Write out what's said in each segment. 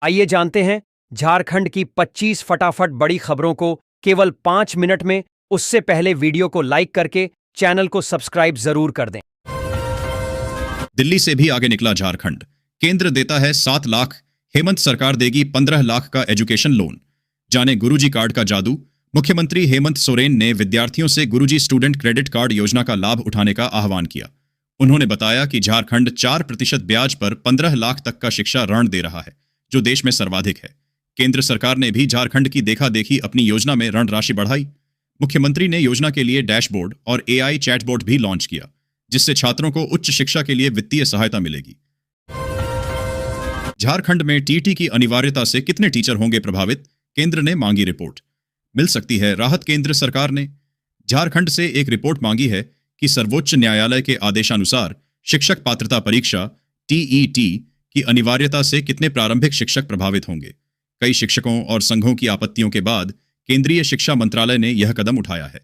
आइए जानते हैं झारखंड की 25 फटाफट बड़ी खबरों को केवल 5 मिनट में। उससे पहले वीडियो को लाइक करके चैनल को सब्सक्राइब जरूर कर दें। दिल्ली से भी आगे निकला झारखंड। केंद्र देता है 7 लाख, हेमंत सरकार देगी 15 लाख का एजुकेशन लोन। जाने गुरुजी कार्ड का जादू। मुख्यमंत्री हेमंत सोरेन ने विद्यार्थियों से गुरुजी स्टूडेंट क्रेडिट कार्ड योजना का लाभ उठाने का आह्वान किया। उन्होंने बताया कि झारखंड 4% ब्याज पर 15 लाख तक का शिक्षा ऋण दे रहा है, जो देश में सर्वाधिक है। केंद्र सरकार ने भी झारखंड की देखा देखी अपनी योजना में ऋण राशि बढ़ाई। मुख्यमंत्री ने योजना के लिए डैशबोर्ड और AI चैटबोर्ड भी लॉन्च किया, जिससे छात्रों को उच्च शिक्षा के लिए वित्तीय सहायता मिलेगी। झारखंड में टीटी की अनिवार्यता से कितने टीचर होंगे प्रभावित? केंद्र ने मांगी रिपोर्ट। मिल सकती है राहत। केंद्र सरकार ने झारखंड से एक रिपोर्ट मांगी है कि सर्वोच्च न्यायालय के आदेशानुसार शिक्षक पात्रता परीक्षा TET की अनिवार्यता से कितने प्रारंभिक शिक्षक प्रभावित होंगे। कई शिक्षकों और संघों की आपत्तियों के बाद केंद्रीय शिक्षा मंत्रालय ने यह कदम उठाया है।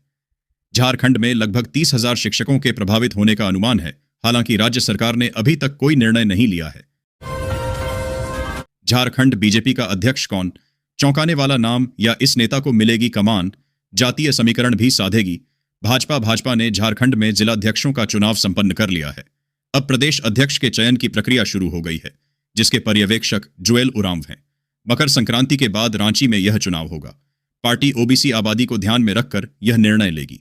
झारखंड में लगभग 30,000 शिक्षकों के प्रभावित होने का अनुमान है। हालांकि राज्य सरकार ने अभी तक कोई निर्णय नहीं लिया है। झारखंड बीजेपी का अध्यक्ष कौन? चौंकाने वाला नाम, या इस नेता को मिलेगी कमान? जातीय समीकरण भी साधेगी। भाजपा ने झारखंड में जिलाध्यक्षों का चुनाव संपन्न कर लिया है। अब प्रदेश अध्यक्ष के चयन की प्रक्रिया शुरू हो गई है, जिसके पर्यवेक्षक जुएल उरांव हैं। मकर संक्रांति के बाद रांची में यह चुनाव होगा। पार्टी OBC आबादी को ध्यान में रखकर यह निर्णय लेगी।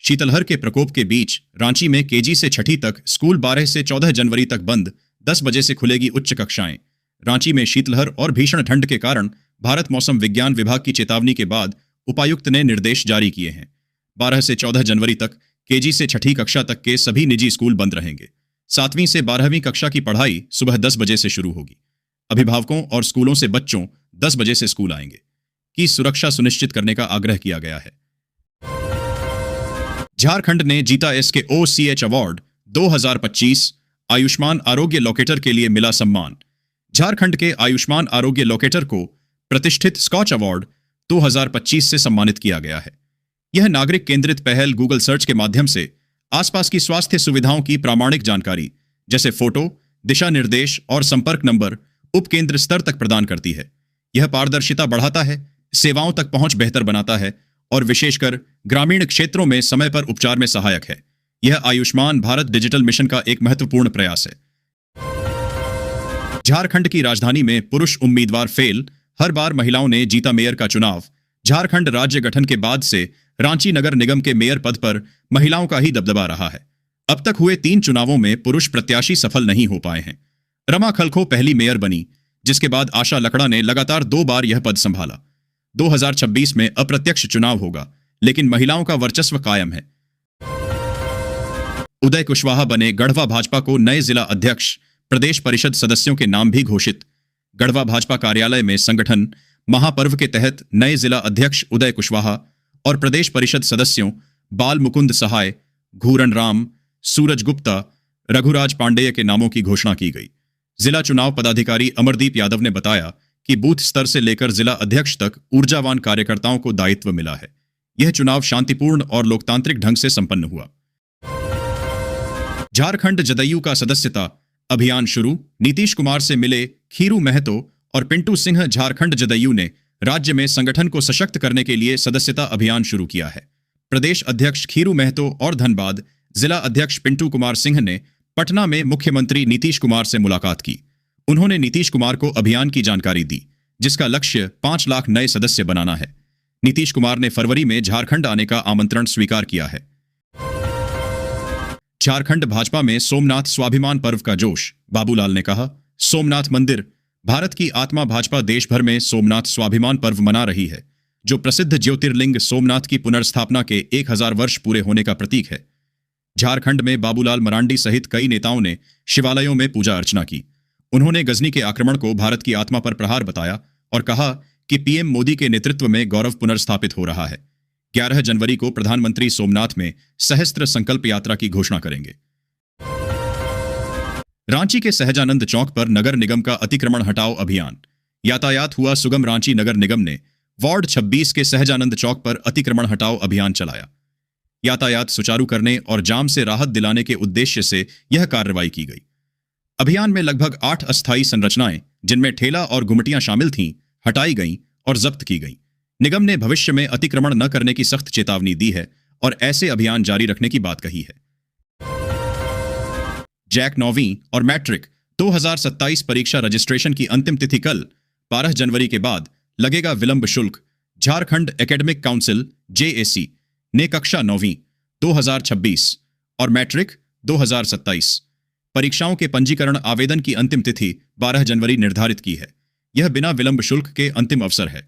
शीतलहर के प्रकोप के बीच रांची में KG से 6ठी तक स्कूल 12 से 14 जनवरी तक बंद। 10 बजे से खुलेगी उच्च कक्षाएं। रांची में शीतलहर और भीषण ठंड के कारण भारत मौसम विज्ञान विभाग की चेतावनी के बाद उपायुक्त ने निर्देश जारी किए हैं। 12 से 14 जनवरी तक KG से 6ठी कक्षा तक के सभी निजी स्कूल बंद रहेंगे। 7वीं से 12वीं कक्षा की पढ़ाई सुबह 10 बजे से शुरू होगी। अभिभावकों और स्कूलों से बच्चों 10 बजे से स्कूल आएंगे की सुरक्षा सुनिश्चित करने का आग्रह किया गया है। झारखंड ने जीता SKOCH अवार्ड 2025। आयुष्मान आरोग्य लोकेटर के लिए मिला सम्मान। झारखंड के आयुष्मान आरोग्य लोकेटर को प्रतिष्ठित स्कॉच अवार्ड 2025 से सम्मानित किया गया है। यह नागरिक केंद्रित पहल गूगल सर्च के माध्यम से आसपास की स्वास्थ्य सुविधाओं की प्रामाणिक जानकारी, जैसे फोटो, दिशा निर्देश और संपर्क नंबर, उपकेंद्र स्तर तक प्रदान करती है। यह पारदर्शिता बढ़ाता है, सेवाओं तक पहुंच बेहतर बनाता है और विशेषकर ग्रामीण क्षेत्रों में समय पर उपचार में सहायक है। यह आयुष्मान भारत डिजिटल मिशन का एक महत्वपूर्ण प्रयास है। झारखंड की राजधानी में पुरुष उम्मीदवार फेल। हर बार महिलाओं ने जीता मेयर का चुनाव। झारखंड राज्य गठन के बाद से रांची नगर निगम के मेयर पद पर महिलाओं का ही दबदबा रहा है। अब तक हुए 3 चुनावों में पुरुष प्रत्याशी सफल नहीं हो पाए हैं। रमा खलखो पहली मेयर बनी, जिसके बाद आशा लकड़ा ने लगातार 2 बार यह पद संभाला। 2026 में अप्रत्यक्ष चुनाव होगा, लेकिन महिलाओं का वर्चस्व कायम है। उदय कुशवाहा बने गढ़वा भाजपा को नए जिला अध्यक्ष। प्रदेश परिषद सदस्यों के नाम भी घोषित। गढ़वा भाजपा कार्यालय में संगठन महापर्व के तहत नए जिला अध्यक्ष उदय कुशवाहा और प्रदेश परिषद सदस्यों बाल मुकुंद सहाय, घूरन राम, सूरज गुप्ता, रघुराज पांडेय के नामों की घोषणा की गई। जिला चुनाव पदाधिकारी अमरदीप यादव ने बताया कि बूथ स्तर से लेकर जिला अध्यक्ष तक ऊर्जावान कार्यकर्ताओं को दायित्व मिला है। यह चुनाव शांतिपूर्ण और लोकतांत्रिक ढंग से संपन्न हुआ। झारखंड जदयू का सदस्यता अभियान शुरू। नीतीश कुमार से मिले खीरू महतो और पिंटू सिंह। झारखंड जदयू ने राज्य में संगठन को सशक्त करने के लिए सदस्यता अभियान शुरू किया है। प्रदेश अध्यक्ष खीरू महतो और धनबाद जिला अध्यक्ष पिंटू कुमार सिंह ने पटना में मुख्यमंत्री नीतीश कुमार से मुलाकात की। उन्होंने नीतीश कुमार को अभियान की जानकारी दी, जिसका लक्ष्य 5 लाख नए सदस्य बनाना है। नीतीश कुमार ने फरवरी में झारखंड आने का आमंत्रण स्वीकार किया है। झारखंड भाजपा में सोमनाथ स्वाभिमान पर्व का जोश। बाबूलाल ने कहा, सोमनाथ मंदिर भारत की आत्मा। भाजपा देश भर में सोमनाथ स्वाभिमान पर्व मना रही है, जो प्रसिद्ध ज्योतिर्लिंग सोमनाथ की पुनर्स्थापना के 1000 वर्ष पूरे होने का प्रतीक है। झारखंड में बाबूलाल मरांडी सहित कई नेताओं ने शिवालयों में पूजा अर्चना की। उन्होंने गजनी के आक्रमण को भारत की आत्मा पर प्रहार बताया और कहा कि PM मोदी के नेतृत्व में गौरव पुनर्स्थापित हो रहा है। 11 जनवरी को प्रधानमंत्री सोमनाथ में सहस्त्र संकल्प यात्रा की घोषणा करेंगे। रांची के सहजानंद चौक पर नगर निगम का अतिक्रमण हटाओ अभियान। यातायात हुआ सुगम। रांची नगर निगम ने वार्ड 26 के सहजानंद चौक पर अतिक्रमण हटाओ अभियान चलाया। यातायात सुचारू करने और जाम से राहत दिलाने के उद्देश्य से यह कार्रवाई की गई। अभियान में लगभग 8 अस्थायी संरचनाएं, जिनमें ठेला और गुमटियां शामिल थीं, हटाई गईं और जब्त की गईं। निगम ने भविष्य में अतिक्रमण न करने की सख्त चेतावनी दी है और ऐसे अभियान जारी रखने की बात कही है। जैक 9वीं और मैट्रिक 2027 परीक्षा रजिस्ट्रेशन की अंतिम तिथि कल 12 जनवरी के बाद लगेगा विलंब शुल्क। झारखंड एकेडमिक काउंसिल JAC ने कक्षा 9वीं 2026 और मैट्रिक 2027 परीक्षाओं के पंजीकरण आवेदन की अंतिम तिथि 12 जनवरी निर्धारित की है। यह बिना विलंब शुल्क के अंतिम अवसर है।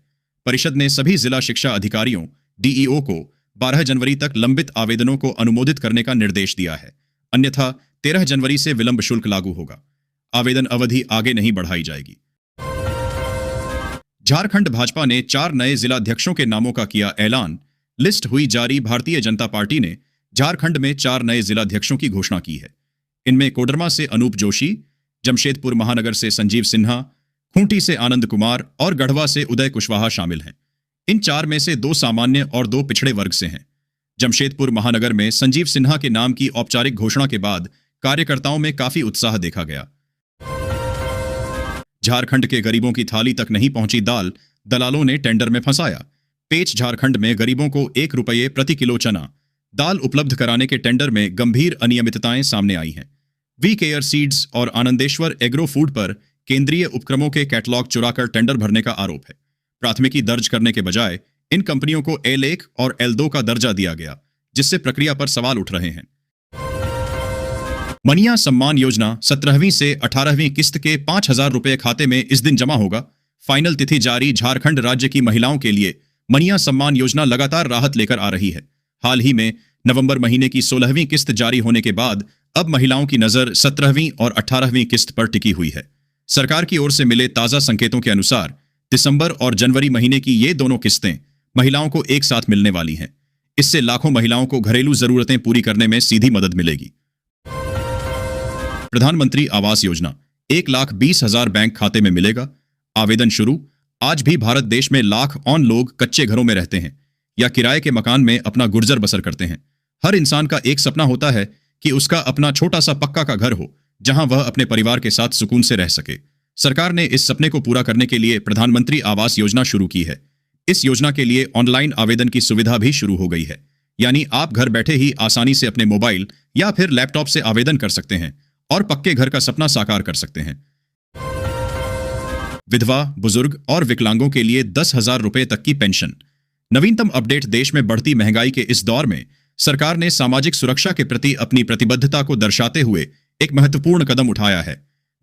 परिषद ने सभी जिला शिक्षा अधिकारियों DEO को 12 जनवरी तक लंबित आवेदनों को अनुमोदित करने का निर्देश दिया है, अन्यथा 13 जनवरी से विलंब शुल्क लागू होगा। आवेदन अवधि आगे नहीं बढ़ाई जाएगी। झारखंड भाजपा ने 4 नए जिलाध्यक्षों के नामों का किया ऐलान। लिस्ट हुई जारी। भारतीय जनता पार्टी ने झारखंड में 4 नए जिलाध्यक्षों की घोषणा की है। इनमें कोडरमा से अनूप जोशी, जमशेदपुर महानगर से संजीव सिन्हा, खूंटी से आनंद कुमार और गढ़वा से उदय कुशवाहा शामिल हैं। इन 4 में से 2 सामान्य और 2 पिछड़े वर्ग से हैं। जमशेदपुर महानगर में संजीव सिन्हा के नाम की औपचारिक घोषणा के बाद कार्यकर्ताओं में काफी उत्साह देखा गया। झारखंड के गरीबों की थाली तक नहीं पहुंची दाल, दलालों ने टेंडर में फंसाया। पेच झारखंड में गरीबों को 1 रुपये प्रति किलो चना दाल उपलब्ध कराने के टेंडर में गंभीर अनियमितताएं सामने आई हैं। वी केयर सीड्स और आनंदेश्वर एग्रो फूड पर केंद्रीय उपक्रमों के कैटलॉग चुराकर टेंडर भरने का आरोप है। प्राथमिकी दर्ज करने के बजाय इन कंपनियों को L1 और L2 का दर्जा दिया गया, जिससे प्रक्रिया पर सवाल उठ रहे हैं। मनिया सम्मान योजना 17वीं से 18वीं किस्त के 5,000 रुपये खाते में इस दिन जमा होगा। फाइनल तिथि जारी। झारखंड राज्य की महिलाओं के लिए मनिया सम्मान योजना लगातार राहत लेकर आ रही है। हाल ही में नवंबर महीने की 16वीं किस्त जारी होने के बाद अब महिलाओं की नजर 17वीं और 18वीं किस्त पर टिकी हुई है। सरकार की ओर से मिले ताजा संकेतों के अनुसार दिसंबर और जनवरी महीने की ये दोनों किस्तें महिलाओं को एक साथ मिलने वाली हैं। इससे लाखों महिलाओं को घरेलू जरूरतें पूरी करने में सीधी मदद मिलेगी। प्रधानमंत्री आवास योजना 1,20,000 बैंक खाते में मिलेगा। आवेदन शुरू। आज भी भारत देश में लाख ऑन लोग कच्चे घरों में रहते हैं या किराए के मकान में अपना गुर्जर बसर करते हैं। हर इंसान का एक सपना होता है कि उसका अपना छोटा सा पक्का का घर हो, जहां वह अपने परिवार के साथ सुकून से रह सके। सरकार ने इस सपने को पूरा करने के लिए प्रधानमंत्री आवास योजना शुरू की है। इस योजना के लिए ऑनलाइन आवेदन की सुविधा भी शुरू हो गई है, यानी आप घर बैठे ही आसानी से अपने मोबाइल या फिर लैपटॉप से आवेदन कर सकते हैं और पक्के घर का सपना साकार कर सकते हैं। विधवा, बुजुर्ग और विकलांगों के लिए 10,000 रुपये तक की पेंशन। नवीनतम अपडेट। देश में बढ़ती महंगाई के इस दौर में सरकार ने सामाजिक सुरक्षा के प्रति अपनी प्रतिबद्धता को दर्शाते हुए एक महत्वपूर्ण कदम उठाया है।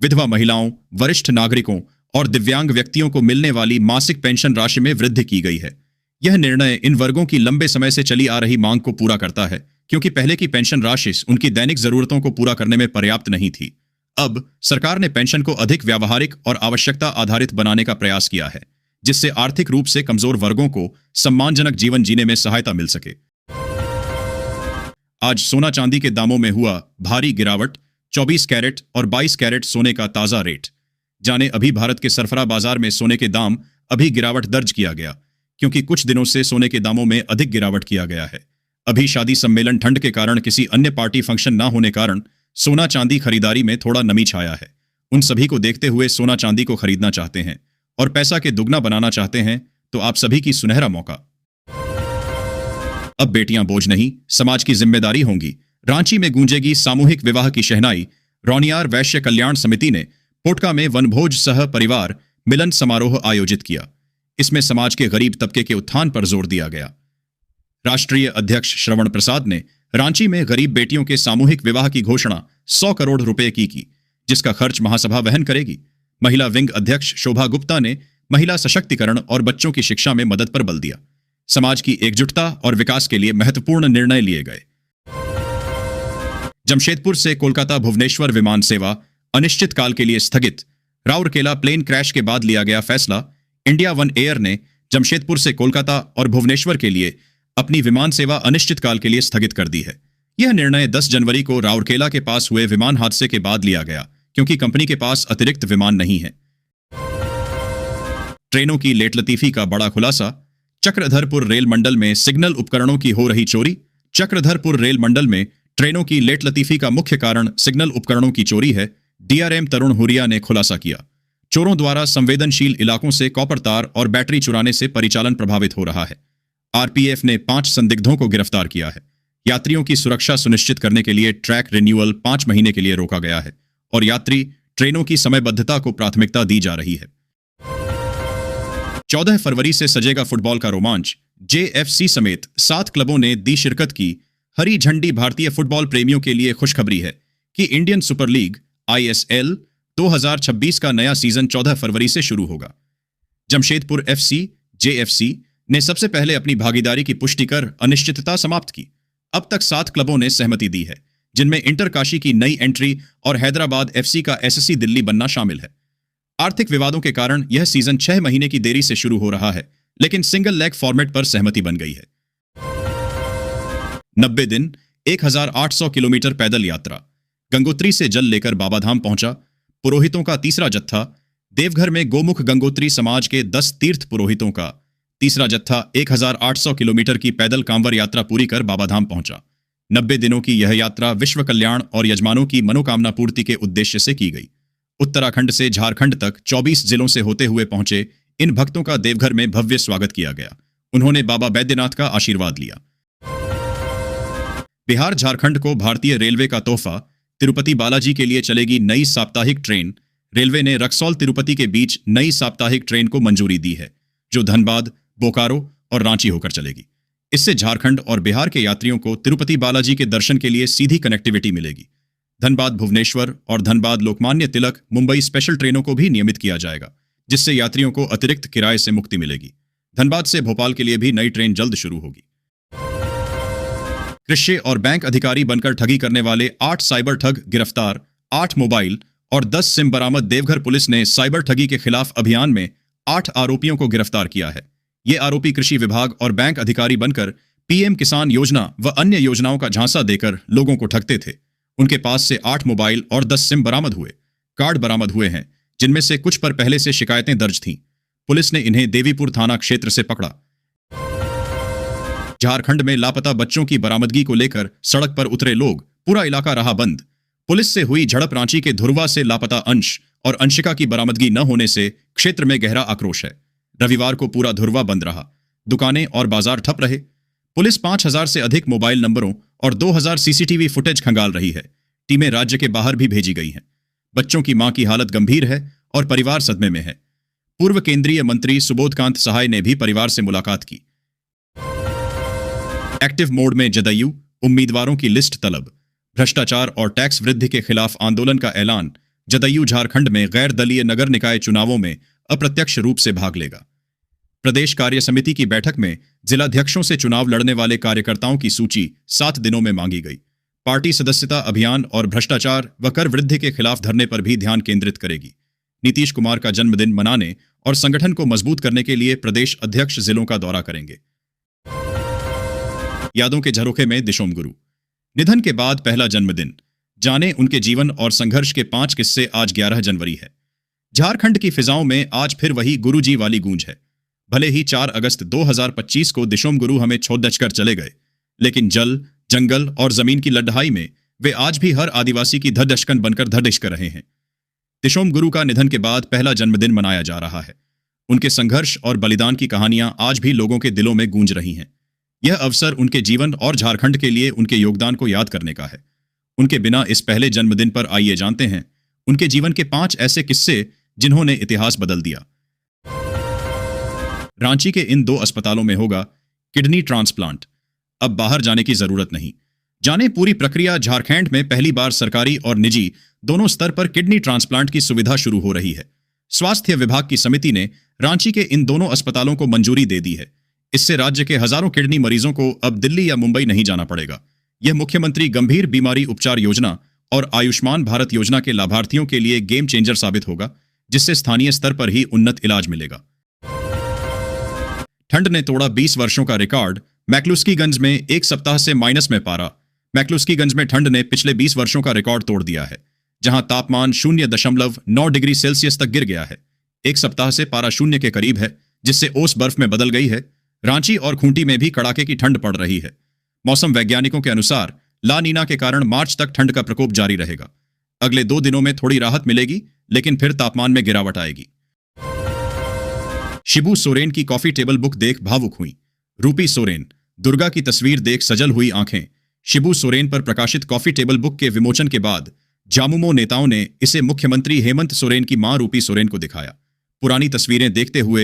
विधवा महिलाओं, वरिष्ठ नागरिकों और दिव्यांग व्यक्तियों को मिलने वाली मासिक पेंशन राशि में वृद्धि की गई है। यह निर्णय इन वर्गों की लंबे समय से चली आ रही मांग को पूरा करता है, क्योंकि पहले की पेंशन राशि उनकी दैनिक जरूरतों को पूरा करने में पर्याप्त नहीं थी। अब सरकार ने पेंशन को अधिक व्यावहारिक और आवश्यकता आधारित बनाने का प्रयास किया है, जिससे आर्थिक रूप से कमजोर वर्गों को सम्मानजनक जीवन जीने में सहायता मिल सके। आज सोना चांदी के दामों में हुआ भारी गिरावट। 24 कैरेट और 22 कैरेट सोने का ताजा रेट। जाने अभी भारत के सरफरा बाजार में सोने के दाम अभी गिरावट दर्ज किया गया, क्योंकि कुछ दिनों से सोने के दामों में अधिक गिरावट किया गया है। अभी शादी सम्मेलन, ठंड के कारण किसी अन्य पार्टी फंक्शन ना होने कारण सोना चांदी खरीदारी में थोड़ा नमी छाया है। उन सभी को देखते हुए सोना चांदी को खरीदना चाहते हैं और पैसा के दुगना बनाना चाहते हैं, तो आप सभी की सुनहरा मौका। अब बेटियां बोझ नहीं, समाज की जिम्मेदारी होंगी। रांची में गूंजेगी सामूहिक विवाह की शहनाई। रौनियार वैश्य कल्याण समिति ने पोटका में वनभोज सह परिवार मिलन समारोह आयोजित किया। इसमें समाज के गरीब तबके के उत्थान पर जोर दिया गया। राष्ट्रीय अध्यक्ष श्रवण प्रसाद ने रांची में गरीब बेटियों के सामूहिक विवाह की घोषणा 100 करोड़ रुपए की, जिसका खर्च महासभा वहन करेगी। महिला विंग अध्यक्ष शोभा गुप्ता ने महिला सशक्तिकरण और बच्चों की शिक्षा में मदद पर बल दिया। समाज की एकजुटता और विकास के लिए महत्वपूर्ण निर्णय लिए गए। जमशेदपुर से कोलकाता भुवनेश्वर विमान सेवा अनिश्चित काल के लिए स्थगित। राउरकेला प्लेन क्रैश के बाद लिया गया फैसला। इंडिया वन एयर ने जमशेदपुर से कोलकाता और भुवनेश्वर के लिए अपनी विमान सेवा अनिश्चित काल के लिए स्थगित कर दी है। यह निर्णय 10 जनवरी को राउरकेला के पास हुए विमान हादसे के बाद लिया गया, क्योंकि कंपनी के पास अतिरिक्त विमान नहीं है। ट्रेनों की लेटलतीफी का बड़ा खुलासा। चक्रधरपुर रेल मंडल में सिग्नल उपकरणों की हो रही चोरी। चक्रधरपुर रेल मंडल में ट्रेनों की लेटलतीफी का मुख्य कारण सिग्नल उपकरणों की चोरी है, डीआरएम तरुण हुरिया ने खुलासा किया। चोरों द्वारा संवेदनशील इलाकों से कॉपर तार और बैटरी चुराने से परिचालन प्रभावित हो रहा है। आरपीएफ ने 5 संदिग्धों को गिरफ्तार किया है। यात्रियों की सुरक्षा सुनिश्चित करने के लिए ट्रैक रिन्यूअल 5 महीने के लिए रोका गया है और यात्री ट्रेनों की समयबद्धता को प्राथमिकता दी जा रही है। 14 फरवरी से सजेगा फुटबॉल का रोमांच। जेएफसी समेत 7 क्लबों ने दी शिरकत की हरी झंडी। भारतीय फुटबॉल प्रेमियों के लिए खुशखबरी है कि इंडियन सुपर लीग ISL 2026 का नया सीजन 14 फरवरी से शुरू होगा। जमशेदपुर FC JFC ने सबसे पहले अपनी भागीदारी की पुष्टि कर अनिश्चितता समाप्त की। अब तक 7 क्लबों ने सहमति दी है, जिनमें इंटरकाशी की नई एंट्री और हैदराबाद FC का SSC दिल्ली बनना शामिल है। आर्थिक विवादों के कारण यह सीजन 6 महीने की देरी से शुरू हो रहा है, लेकिन सिंगल लेग फॉर्मेट पर सहमति बन गई है। 90 दिन 1800 किलोमीटर पैदल यात्रा। गंगोत्री से जल लेकर बाबाधाम पहुंचा पुरोहितों का तीसरा जत्था। देवघर में गोमुख गंगोत्री समाज के 10 तीर्थ पुरोहितों का तीसरा जत्था 1800 किलोमीटर की पैदल कांवर यात्रा पूरी कर बाबाधाम पहुंचा। 90 दिनों की यह यात्रा विश्व कल्याण और यजमानों की मनोकामना पूर्ति के उद्देश्य से की गई। उत्तराखंड से झारखंड तक 24 जिलों से होते हुए पहुंचे इन भक्तों का देवघर में भव्य स्वागत किया गया। उन्होंने बाबा बैद्यनाथ का आशीर्वाद लिया। बिहार झारखंड को भारतीय रेलवे का तोहफा। तिरुपति बालाजी के लिए चलेगी नई साप्ताहिक ट्रेन। रेलवे ने रक्सौल तिरुपति के बीच नई साप्ताहिक ट्रेन को मंजूरी दी है, जो धनबाद, बोकारो और रांची होकर चलेगी। इससे झारखंड और बिहार के यात्रियों को तिरुपति बालाजी के दर्शन के लिए सीधी कनेक्टिविटी मिलेगी। धनबाद भुवनेश्वर और धनबाद लोकमान्य तिलक मुंबई स्पेशल ट्रेनों को भी नियमित किया जाएगा, जिससे यात्रियों को अतिरिक्त किराए से मुक्ति मिलेगी। धनबाद से भोपाल के लिए भी नई ट्रेन जल्द शुरू होगी। कृषि और बैंक अधिकारी बनकर ठगी करने वाले 8 साइबर ठग गिरफ्तार। 8 मोबाइल और 10 सिम बरामद। देवघर पुलिस ने साइबर ठगी के खिलाफ अभियान में 8 आरोपियों को गिरफ्तार किया है। ये आरोपी कृषि विभाग और बैंक अधिकारी बनकर पीएम किसान योजना व अन्य योजनाओं का झांसा देकर लोगों को ठगते थे। उनके पास से 8 मोबाइल और 10 सिम बरामद हुए। कार्ड बरामद हुए हैं, जिनमें से कुछ पर पहले से शिकायतें दर्ज थीं। पुलिस ने इन्हें देवीपुर थाना क्षेत्र से पकड़ा। झारखंड में लापता बच्चों की बरामदगी को लेकर सड़क पर उतरे लोग। पूरा इलाका रहा बंद। पुलिस से हुई झड़प। रांची के धुरवा से लापता अंश और अंशिका की बरामदगी न होने से क्षेत्र में गहरा आक्रोश है। रविवार को पूरा धुरवा बंद रहा। दुकानें और बाजार ठप रहे। पुलिस 5000 से अधिक मोबाइल नंबरों और 2000 सीसीटीवी फुटेज खंगाल रही है। टीमें राज्य के बाहर भी भेजी गई हैं। बच्चों की मां की हालत गंभीर है और परिवार सदमे में है। पूर्व केंद्रीय मंत्री सुबोधकांत सहाय ने भी परिवार से मुलाकात की। एक्टिव मोड में जदयू। उम्मीदवारों की लिस्ट तलब। भ्रष्टाचार और टैक्स वृद्धि के खिलाफ आंदोलन का ऐलान। जदयू झारखंड में गैर दलीय नगर निकाय चुनावों में अप्रत्यक्ष रूप से भाग लेगा। प्रदेश कार्य समिति की बैठक में जिलाध्यक्षों से चुनाव लड़ने वाले कार्यकर्ताओं की सूची 7 दिनों में मांगी गई। पार्टी सदस्यता अभियान और भ्रष्टाचार व कर वृद्धि के खिलाफ धरने पर भी ध्यान केंद्रित करेगी। नीतीश कुमार का जन्मदिन मनाने और संगठन को मजबूत करने के लिए प्रदेश अध्यक्ष जिलों का दौरा करेंगे। यादों के झरोखे में दिशोम गुरु। निधन के बाद पहला जन्मदिन। जाने उनके जीवन और संघर्ष के 5 किस्से। आज 11 जनवरी है। झारखंड की फिजाओं में आज फिर वही गुरुजी वाली गूंज है। भले ही 4 अगस्त 2025 को दिशोम गुरु हमें छोड़ कर चले गए, लेकिन जल, जंगल और जमीन की लड़ाई में वे आज भी हर आदिवासी की धड़कन बनकर धड़क रहे हैं। दिशोम गुरु का निधन के बाद पहला जन्मदिन मनाया जा रहा है। उनके संघर्ष और बलिदान की कहानियां आज भी लोगों के दिलों में गूंज रही हैं। यह अवसर उनके जीवन और झारखंड के लिए उनके योगदान को याद करने का है। उनके बिना इस पहले जन्मदिन पर आइए जानते हैं उनके जीवन के 5 ऐसे किस्से जिन्होंने इतिहास बदल दिया। रांची के इन 2 अस्पतालों में होगा किडनी ट्रांसप्लांट। अब बाहर जाने की जरूरत नहीं। जाने पूरी प्रक्रिया। झारखंड में पहली बार सरकारी और निजी दोनों स्तर पर किडनी ट्रांसप्लांट की सुविधा शुरू हो रही है। स्वास्थ्य विभाग की समिति ने रांची के इन दोनों अस्पतालों को मंजूरी दे दी है। इससे राज्य के हजारों किडनी मरीजों को अब दिल्ली या मुंबई नहीं जाना पड़ेगा। यह मुख्यमंत्री गंभीर बीमारी उपचार योजना और आयुष्मान भारत योजना के लाभार्थियों के लिए गेम चेंजर साबित होगा, जिससे स्थानीय स्तर पर ही उन्नत इलाज मिलेगा। ठंड ने तोड़ा 20 वर्षों का रिकॉर्ड। मैक्लुस्कीगंज में 1 सप्ताह से माइनस में पारा। मैक्लुस्कीगंज में ठंड ने पिछले 20 वर्षों का रिकॉर्ड तोड़ दिया है, जहां तापमान 0.9 डिग्री सेल्सियस तक गिर गया है। 1 सप्ताह से पारा 0 के करीब है, जिससे ओस बर्फ में बदल गई है। रांची और खूंटी में भी कड़ाके की ठंड पड़ रही है। मौसम वैज्ञानिकों के अनुसार ला नीना के कारण मार्च तक ठंड का प्रकोप जारी रहेगा। अगले 2 दिनों में थोड़ी राहत मिलेगी, लेकिन फिर तापमान में गिरावट आएगी। शिबू सोरेन की कॉफी टेबल बुक देख भावुक हुई। रूपी सोरेन, दुर्गा की तस्वीर देख सजल हुई आंखें। शिबू सोरेन पर प्रकाशित कॉफी टेबल बुक के विमोचन के बाद जामुमो नेताओं ने इसे मुख्यमंत्री हेमंत सोरेन की मां रूपी सोरेन को दिखाया। पुरानी तस्वीरें देखते हुए